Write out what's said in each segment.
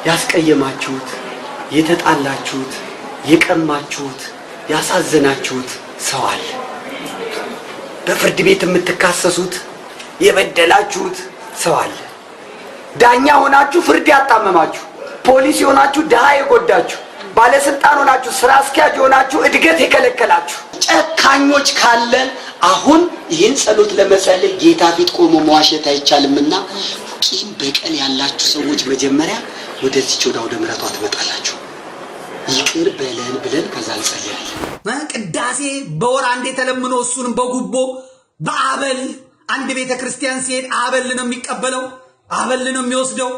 ያስቀየማችሁት፣ የተጣላችሁት፣ የቀማችሁት፣ ያሳዘናችሁት ሰው አለ። በፍርድ ቤት የምትካሰሱት፣ የበደላችሁት ሰው አለ። ዳኛ ሆናችሁ ፍርድ ያጣመማችሁ፣ ፖሊስ ሆናችሁ ድሃ የጎዳችሁ፣ ባለስልጣን ሆናችሁ ስራ አስኪያጅ ሆናችሁ እድገት የከለከላችሁ ጨካኞች ካለን አሁን ይህን ጸሎት ለመጸለይ ጌታ ፊት ቆሞ መዋሸት አይቻልምና ቂም በቀል ያላችሁ ሰዎች መጀመሪያ ወደዚህ ወደ ምሕረቷ ትመጣላችሁ። ይቅር በለን ብለን ከዛ እንጸልያለን። ቅዳሴ በወር አንዴ ተለምኖ እሱንም በጉቦ በአበል አንድ ቤተ ክርስቲያን ሲሄድ አበል ነው የሚቀበለው፣ አበል ነው የሚወስደው።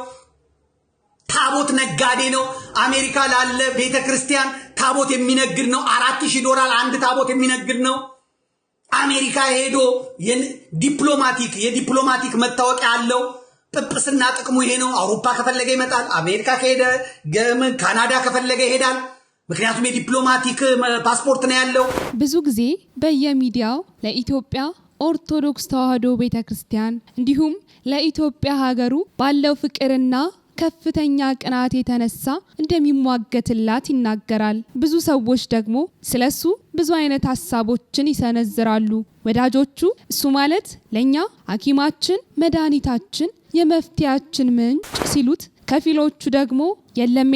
ታቦት ነጋዴ ነው። አሜሪካ ላለ ቤተ ክርስቲያን ታቦት የሚነግድ ነው። $4000 አንድ ታቦት የሚነግድ ነው። አሜሪካ ሄዶ የዲፕሎማቲክ መታወቂያ አለው። ጵጵስና ጥቅሙ ይሄ ነው። አውሮፓ ከፈለገ ይመጣል። አሜሪካ ከሄደ ካናዳ ከፈለገ ይሄዳል። ምክንያቱም የዲፕሎማቲክ ፓስፖርት ነው ያለው። ብዙ ጊዜ በየሚዲያው ለኢትዮጵያ ኦርቶዶክስ ተዋሕዶ ቤተክርስቲያን እንዲሁም ለኢትዮጵያ ሀገሩ ባለው ፍቅርና ከፍተኛ ቅናት የተነሳ እንደሚሟገትላት ይናገራል። ብዙ ሰዎች ደግሞ ስለሱ ብዙ አይነት ሐሳቦችን ይሰነዝራሉ። ወዳጆቹ እሱ ማለት ለኛ ሐኪማችን፣ መድኃኒታችን፣ የመፍትያችን ምንጭ ሲሉት፣ ከፊሎቹ ደግሞ የለም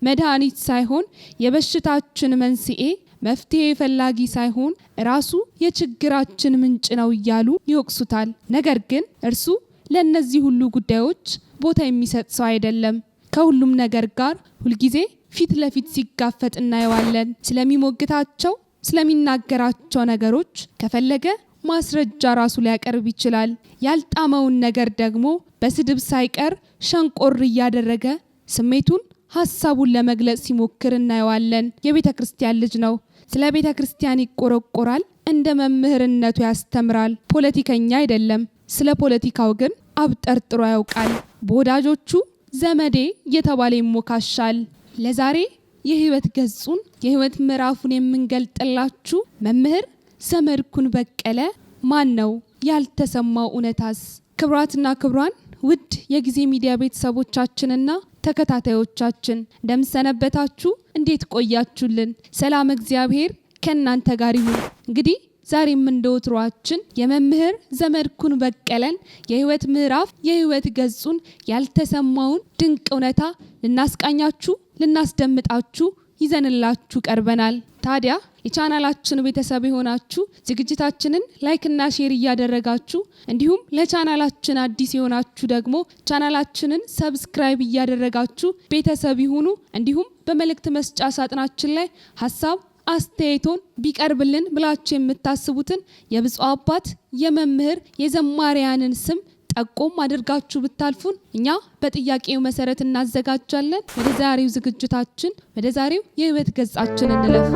መድኃኒት ሳይሆን የበሽታችን መንስኤ፣ መፍትሄ ፈላጊ ሳይሆን ራሱ የችግራችን ምንጭ ነው እያሉ ይወቅሱታል። ነገር ግን እርሱ ለነዚህ ሁሉ ጉዳዮች ቦታ የሚሰጥ ሰው አይደለም። ከሁሉም ነገር ጋር ሁልጊዜ ፊት ለፊት ሲጋፈጥ እናየዋለን። ስለሚሞግታቸው ስለሚናገራቸው ነገሮች ከፈለገ ማስረጃ ራሱ ሊያቀርብ ይችላል። ያልጣመውን ነገር ደግሞ በስድብ ሳይቀር ሸንቆር እያደረገ ስሜቱን ሐሳቡን ለመግለጽ ሲሞክር እናየዋለን። የቤተ ክርስቲያን ልጅ ነው። ስለ ቤተ ክርስቲያን ይቆረቆራል። እንደ መምህርነቱ ያስተምራል። ፖለቲከኛ አይደለም። ስለ ፖለቲካው ግን አብጠርጥሮ ያውቃል። በወዳጆቹ ዘመዴ እየተባለ ይሞካሻል። ለዛሬ የህይወት ገጹን የህይወት ምዕራፉን የምንገልጥላችሁ መምህር ዘመድኩን በቀለ ማን ነው? ያልተሰማው እውነታስ? ክብራትና ክብሯን ውድ የጊዜ ሚዲያ ቤተሰቦቻችንና ተከታታዮቻችን እንደምሰነበታችሁ፣ እንዴት ቆያችሁልን? ሰላም እግዚአብሔር ከእናንተ ጋር ይሁን። እንግዲህ ዛሬም እንደወትሯችን የመምህር ዘመድኩን በቀለን የህይወት ምዕራፍ የህይወት ገጹን ያልተሰማውን ድንቅ እውነታ ልናስቃኛችሁ ልናስደምጣችሁ ይዘንላችሁ ቀርበናል። ታዲያ የቻናላችን ቤተሰብ የሆናችሁ ዝግጅታችንን ላይክ እና ሼር እያደረጋችሁ እንዲሁም ለቻናላችን አዲስ የሆናችሁ ደግሞ ቻናላችንን ሰብስክራይብ እያደረጋችሁ ቤተሰብ ይሁኑ። እንዲሁም በመልእክት መስጫ ሳጥናችን ላይ ሐሳብ አስተያየቶን ቢቀርብልን ብላችሁ የምታስቡትን የብፁዕ አባት የመምህር የዘማሪያንን ስም ጠቆም አድርጋችሁ ብታልፉን እኛ በጥያቄው መሰረት እናዘጋጃለን። ወደ ዛሬው ዝግጅታችን ወደ ዛሬው የህይወት ገጻችን እንለፍ።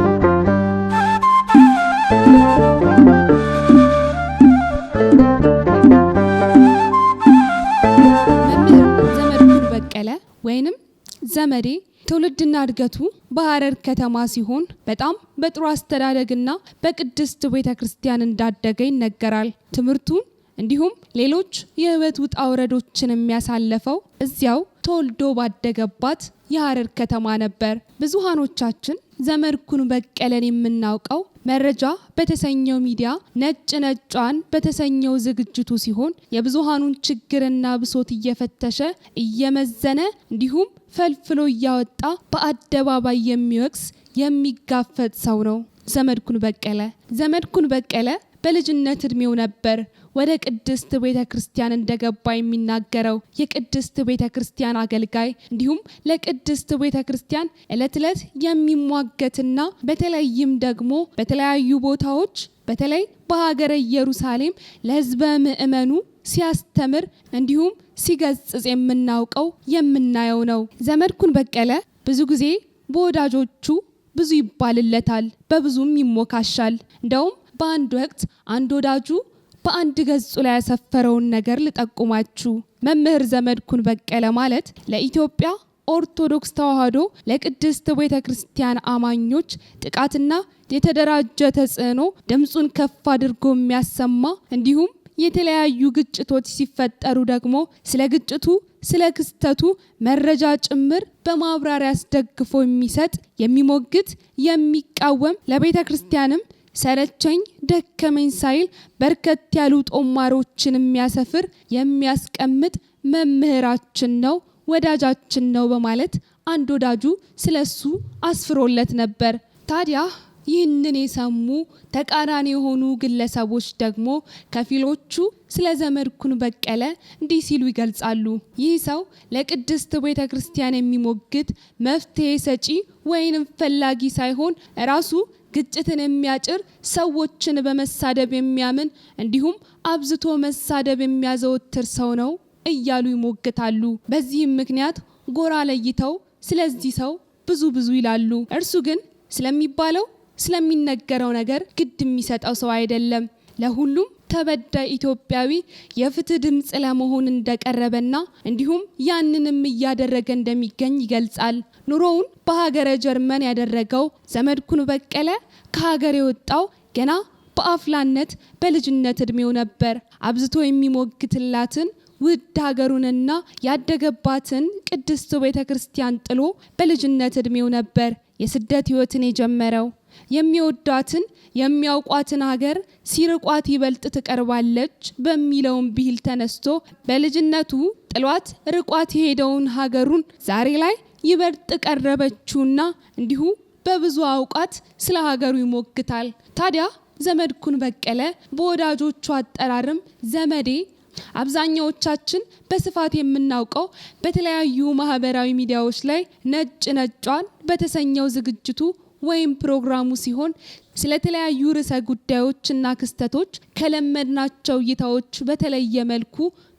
መምህር ዘመድኩን በቀለ ወይንም ዘመዴ ትውልድና እድገቱ በሐረር ከተማ ሲሆን በጣም በጥሩ አስተዳደግና በቅድስት ቤተክርስቲያን እንዳደገ ይነገራል። ትምህርቱን እንዲሁም ሌሎች የህይወት ውጣ ውረዶችን የሚያሳልፈው እዚያው ተወልዶ ባደገባት የሐረር ከተማ ነበር። ብዙሃኖቻችን ዘመድኩን በቀለን የምናውቀው መረጃ በተሰኘው ሚዲያ ነጭ ነጯን በተሰኘው ዝግጅቱ ሲሆን የብዙሃኑን ችግርና ብሶት እየፈተሸ እየመዘነ እንዲሁም ፈልፍሎ እያወጣ በአደባባይ የሚወቅስ የሚጋፈጥ ሰው ነው ዘመድኩን በቀለ በልጅነት እድሜው ነበር ወደ ቅድስት ቤተክርስቲያን እንደገባ የሚናገረው። የቅድስት ቤተክርስቲያን አገልጋይ እንዲሁም ለቅድስት ቤተክርስቲያን ዕለት የሚሟገትና በተለይም ደግሞ በተለያዩ ቦታዎች በተለይ በሀገረ ኢየሩሳሌም ለሕዝበ ምእመኑ ሲያስተምር እንዲሁም ሲገጽጽ የምናውቀው የምናየው ነው። ዘመድኩን በቀለ ብዙ ጊዜ በወዳጆቹ ብዙ ይባልለታል፣ በብዙም ይሞካሻል። እንደውም በአንድ ወቅት አንድ ወዳጁ በአንድ ገጹ ላይ ያሰፈረውን ነገር ልጠቁማችሁ። መምህር ዘመድኩን በቀለ ማለት ለኢትዮጵያ ኦርቶዶክስ ተዋሕዶ ለቅድስት ቤተክርስቲያን አማኞች ጥቃትና የተደራጀ ተጽዕኖ ድምጹን ከፍ አድርጎ የሚያሰማ እንዲሁም የተለያዩ ግጭቶች ሲፈጠሩ ደግሞ ስለ ግጭቱ ስለ ክስተቱ መረጃ ጭምር በማብራሪያ አስደግፎ የሚሰጥ የሚሞግት የሚቃወም ለቤተ ክርስቲያንም ሰለቸኝ ደከመኝ ሳይል በርከት ያሉ ጦማሮችን የሚያሰፍር የሚያስቀምጥ መምህራችን ነው ወዳጃችን ነው በማለት አንድ ወዳጁ ስለሱ አስፍሮለት ነበር። ታዲያ ይህንን የሰሙ ተቃራኒ የሆኑ ግለሰቦች ደግሞ ከፊሎቹ ስለ ዘመድኩን በቀለ እንዲህ ሲሉ ይገልጻሉ። ይህ ሰው ለቅድስት ቤተ ክርስቲያን የሚሞግት መፍትሄ ሰጪ ወይንም ፈላጊ ሳይሆን ራሱ ግጭትን የሚያጭር ሰዎችን በመሳደብ የሚያምን እንዲሁም አብዝቶ መሳደብ የሚያዘወትር ሰው ነው እያሉ ይሞግታሉ። በዚህም ምክንያት ጎራ ለይተው ስለዚህ ሰው ብዙ ይላሉ። እርሱ ግን ስለሚባለው ስለሚነገረው ነገር ግድ የሚሰጠው ሰው አይደለም። ለሁሉም ተበዳይ ኢትዮጵያዊ የፍትህ ድምጽ ለመሆን እንደቀረበና እንዲሁም ያንንም እያደረገ እንደሚገኝ ይገልጻል። ኑሮውን በሀገረ ጀርመን ያደረገው ዘመድኩን በቀለ ከሀገር የወጣው ገና በአፍላነት በልጅነት እድሜው ነበር። አብዝቶ የሚሞግትላትን ውድ ሀገሩንና ያደገባትን ቅድስት ቤተ ክርስቲያን ጥሎ በልጅነት እድሜው ነበር የስደት ህይወትን የጀመረው። የሚወዷትን የሚያውቋትን ሀገር ሲርቋት ይበልጥ ትቀርባለች በሚለውም ብሂል ተነስቶ በልጅነቱ ጥሏት ርቋት የሄደውን ሀገሩን ዛሬ ላይ ይበልጥ ቀረበችውና እንዲሁ በብዙ አውቃት ስለ ሀገሩ ይሞግታል። ታዲያ ዘመድኩን በቀለ በወዳጆቹ አጠራርም ዘመዴ አብዛኛዎቻችን በስፋት የምናውቀው በተለያዩ ማህበራዊ ሚዲያዎች ላይ ነጭ ነጯን በተሰኘው ዝግጅቱ ወይም ፕሮግራሙ ሲሆን ስለተለያዩ ርዕሰ ጉዳዮችና ክስተቶች ከለመድናቸው እይታዎች በተለየ መልኩ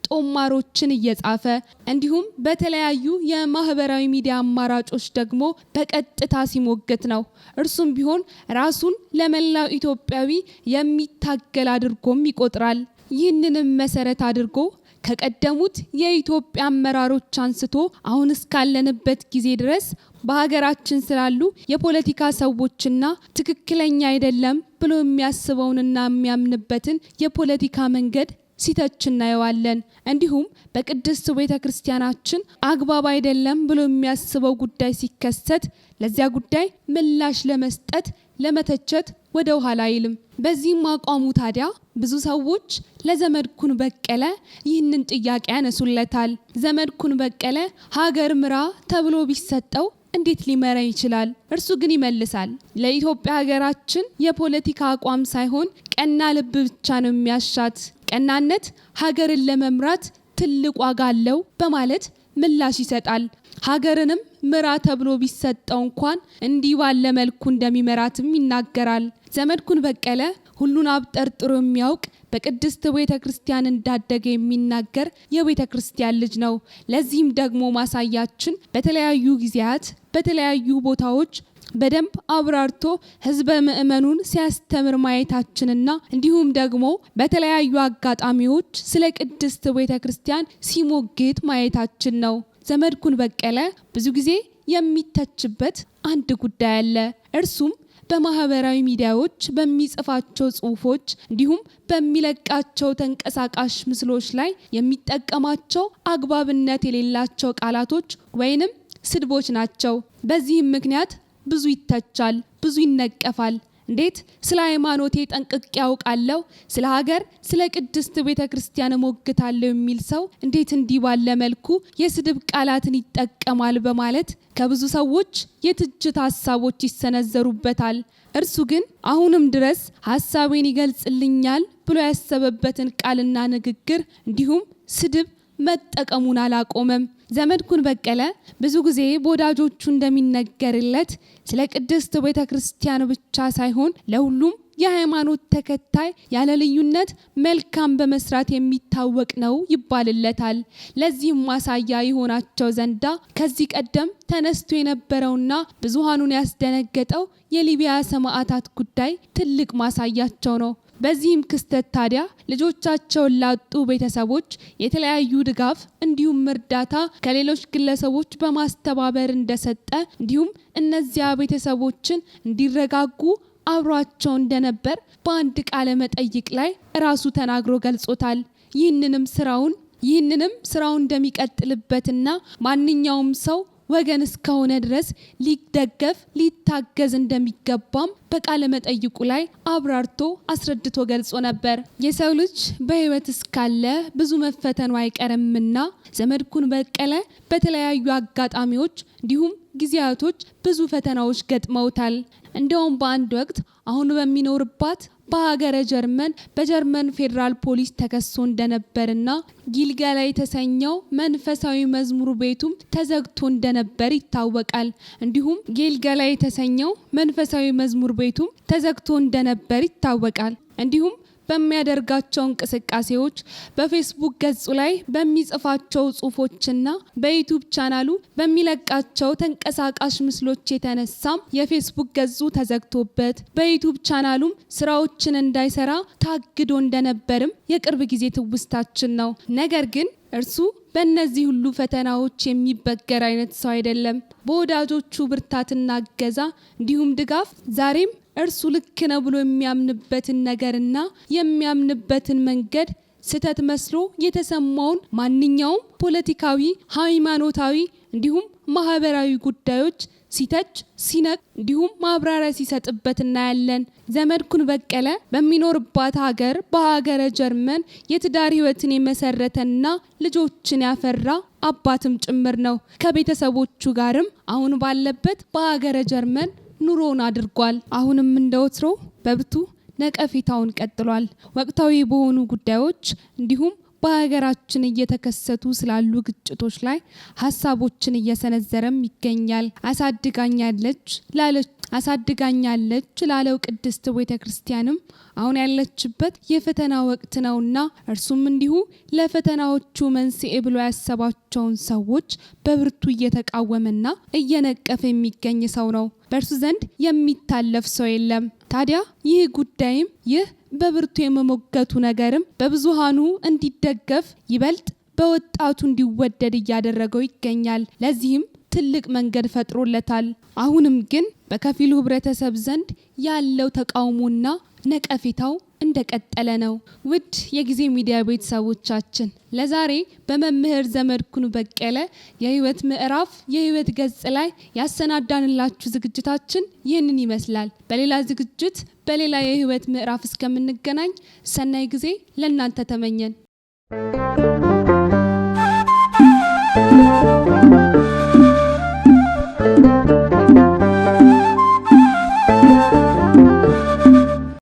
ጦማሮችን እየጻፈ እንዲሁም በተለያዩ የማህበራዊ ሚዲያ አማራጮች ደግሞ በቀጥታ ሲሞገት ነው። እርሱም ቢሆን ራሱን ለመላው ኢትዮጵያዊ የሚታገል አድርጎም ይቆጥራል። ይህንንም መሰረት አድርጎ ከቀደሙት የኢትዮጵያ አመራሮች አንስቶ አሁን እስካለንበት ጊዜ ድረስ በሀገራችን ስላሉ የፖለቲካ ሰዎችና ትክክለኛ አይደለም ብሎ የሚያስበውንና የሚያምንበትን የፖለቲካ መንገድ ሲተች እናየዋለን። እንዲሁም በቅድስት ቤተ ክርስቲያናችን አግባብ አይደለም ብሎ የሚያስበው ጉዳይ ሲከሰት ለዚያ ጉዳይ ምላሽ ለመስጠት ለመተቸት ወደ ኋላ አይልም። በዚህም አቋሙ ታዲያ ብዙ ሰዎች ለዘመድኩን በቀለ ይህንን ጥያቄ ያነሱለታል። ዘመድኩን በቀለ ሀገር ምራ ተብሎ ቢሰጠው እንዴት ሊመራ ይችላል? እርሱ ግን ይመልሳል። ለኢትዮጵያ ሀገራችን የፖለቲካ አቋም ሳይሆን ቀና ልብ ብቻ ነው የሚያሻት። ቀናነት ሀገርን ለመምራት ትልቅ ዋጋ አለው በማለት ምላሽ ይሰጣል። ሀገርንም ምራ ተብሎ ቢሰጠው እንኳን እንዲህ ባለ መልኩ እንደሚመራትም ይናገራል። ዘመድኩን በቀለ ሁሉን አብጠርጥሮ የሚያውቅ በቅድስት ቤተ ክርስቲያን እንዳደገ የሚናገር የቤተ ክርስቲያን ልጅ ነው። ለዚህም ደግሞ ማሳያችን በተለያዩ ጊዜያት በተለያዩ ቦታዎች በደንብ አብራርቶ ህዝበ ምእመኑን ሲያስተምር ማየታችንና እንዲሁም ደግሞ በተለያዩ አጋጣሚዎች ስለ ቅድስት ቤተ ክርስቲያን ሲሞግት ማየታችን ነው። ዘመድኩን በቀለ ብዙ ጊዜ የሚተችበት አንድ ጉዳይ አለ። እርሱም በማህበራዊ ሚዲያዎች በሚጽፋቸው ጽሁፎች እንዲሁም በሚለቃቸው ተንቀሳቃሽ ምስሎች ላይ የሚጠቀማቸው አግባብነት የሌላቸው ቃላቶች ወይንም ስድቦች ናቸው። በዚህም ምክንያት ብዙ ይተቻል፣ ብዙ ይነቀፋል። እንዴት ስለ ሃይማኖቴ ጠንቅቄ ያውቃለሁ፣ ስለ ሀገር ስለ ቅድስት ቤተ ክርስቲያን ሞግታለሁ የሚል ሰው እንዴት እንዲህ ባለ መልኩ የስድብ ቃላትን ይጠቀማል በማለት ከብዙ ሰዎች የትችት ሀሳቦች ይሰነዘሩበታል። እርሱ ግን አሁንም ድረስ ሀሳቤን ይገልጽልኛል ብሎ ያሰበበትን ቃልና ንግግር እንዲሁም ስድብ መጠቀሙን አላቆመም። ዘመድኩን በቀለ ብዙ ጊዜ በወዳጆቹ እንደሚነገርለት ስለ ቅድስት ቤተ ክርስቲያን ብቻ ሳይሆን ለሁሉም የሃይማኖት ተከታይ ያለ ልዩነት መልካም በመስራት የሚታወቅ ነው ይባልለታል። ለዚህም ማሳያ የሆናቸው ዘንዳ ከዚህ ቀደም ተነስቶ የነበረውና ብዙሃኑን ያስደነገጠው የሊቢያ ሰማዕታት ጉዳይ ትልቅ ማሳያቸው ነው። በዚህም ክስተት ታዲያ ልጆቻቸውን ላጡ ቤተሰቦች የተለያዩ ድጋፍ እንዲሁም እርዳታ ከሌሎች ግለሰቦች በማስተባበር እንደሰጠ እንዲሁም እነዚያ ቤተሰቦችን እንዲረጋጉ አብሯቸው እንደነበር በአንድ ቃለ መጠይቅ ላይ ራሱ ተናግሮ ገልጾታል። ይህንንም ስራውን እንደሚቀጥልበትና ማንኛውም ሰው ወገን እስከሆነ ድረስ ሊደገፍ ሊታገዝ እንደሚገባም በቃለ መጠይቁ ላይ አብራርቶ አስረድቶ ገልጾ ነበር። የሰው ልጅ በህይወት እስካለ ብዙ መፈተኑ አይቀርምና ዘመድኩን በቀለ በተለያዩ አጋጣሚዎች እንዲሁም ጊዜያቶች ብዙ ፈተናዎች ገጥመውታል። እንደውም በአንድ ወቅት አሁን በሚኖርባት በሀገረ ጀርመን በጀርመን ፌዴራል ፖሊስ ተከሶ እንደነበርና ጊልገላ የተሰኘው መንፈሳዊ መዝሙር ቤቱም ተዘግቶ እንደነበር ይታወቃል። እንዲሁም ጊልገላ የተሰኘው መንፈሳዊ መዝሙር ቤቱም ተዘግቶ እንደነበር ይታወቃል። እንዲሁም በሚያደርጋቸው እንቅስቃሴዎች በፌስቡክ ገጹ ላይ በሚጽፋቸው ጽሁፎችና በዩቲዩብ ቻናሉ በሚለቃቸው ተንቀሳቃሽ ምስሎች የተነሳም የፌስቡክ ገጹ ተዘግቶበት በዩቲዩብ ቻናሉም ስራዎችን እንዳይሰራ ታግዶ እንደነበርም የቅርብ ጊዜ ትውስታችን ነው። ነገር ግን እርሱ በእነዚህ ሁሉ ፈተናዎች የሚበገር አይነት ሰው አይደለም። በወዳጆቹ ብርታትና እገዛ እንዲሁም ድጋፍ ዛሬም እርሱ ልክ ነው ብሎ የሚያምንበትን ነገርና የሚያምንበትን መንገድ ስተት መስሎ የተሰማውን ማንኛውም ፖለቲካዊ፣ ሃይማኖታዊ እንዲሁም ማህበራዊ ጉዳዮች ሲተች ሲነቅ እንዲሁም ማብራሪያ ሲሰጥበት እናያለን። ዘመድኩን በቀለ በሚኖርባት ሀገር በሀገረ ጀርመን የትዳር ህይወትን የመሰረተና ልጆችን ያፈራ አባትም ጭምር ነው። ከቤተሰቦቹ ጋርም አሁን ባለበት በሀገረ ጀርመን ኑሮን አድርጓል። አሁንም እንደወትሮ በብርቱ ነቀፌታውን ቀጥሏል። ወቅታዊ በሆኑ ጉዳዮች እንዲሁም በሀገራችን እየተከሰቱ ስላሉ ግጭቶች ላይ ሀሳቦችን እየሰነዘረም ይገኛል። አሳድጋኛለች ላለው ቅድስት ቤተክርስቲያንም አሁን ያለችበት የፈተና ወቅት ነውና እርሱም እንዲሁ ለፈተናዎቹ መንስኤ ብሎ ያሰባቸውን ሰዎች በብርቱ እየተቃወመና እየነቀፈ የሚገኝ ሰው ነው። በእርሱ ዘንድ የሚታለፍ ሰው የለም። ታዲያ ይህ ጉዳይም ይህ በብርቱ የመሞገቱ ነገርም በብዙሃኑ እንዲደገፍ ይበልጥ በወጣቱ እንዲወደድ እያደረገው ይገኛል። ለዚህም ትልቅ መንገድ ፈጥሮለታል። አሁንም ግን በከፊሉ ህብረተሰብ ዘንድ ያለው ተቃውሞና ነቀፌታው እንደቀጠለ ነው። ውድ የጊዜ ሚዲያ ቤተሰቦቻችን ለዛሬ በመምህር ዘመድኩን በቀለ የህይወት ምዕራፍ የህይወት ገጽ ላይ ያሰናዳንላችሁ ዝግጅታችን ይህንን ይመስላል። በሌላ ዝግጅት በሌላ የህይወት ምዕራፍ እስከምንገናኝ ሰናይ ጊዜ ለእናንተ ተመኘን።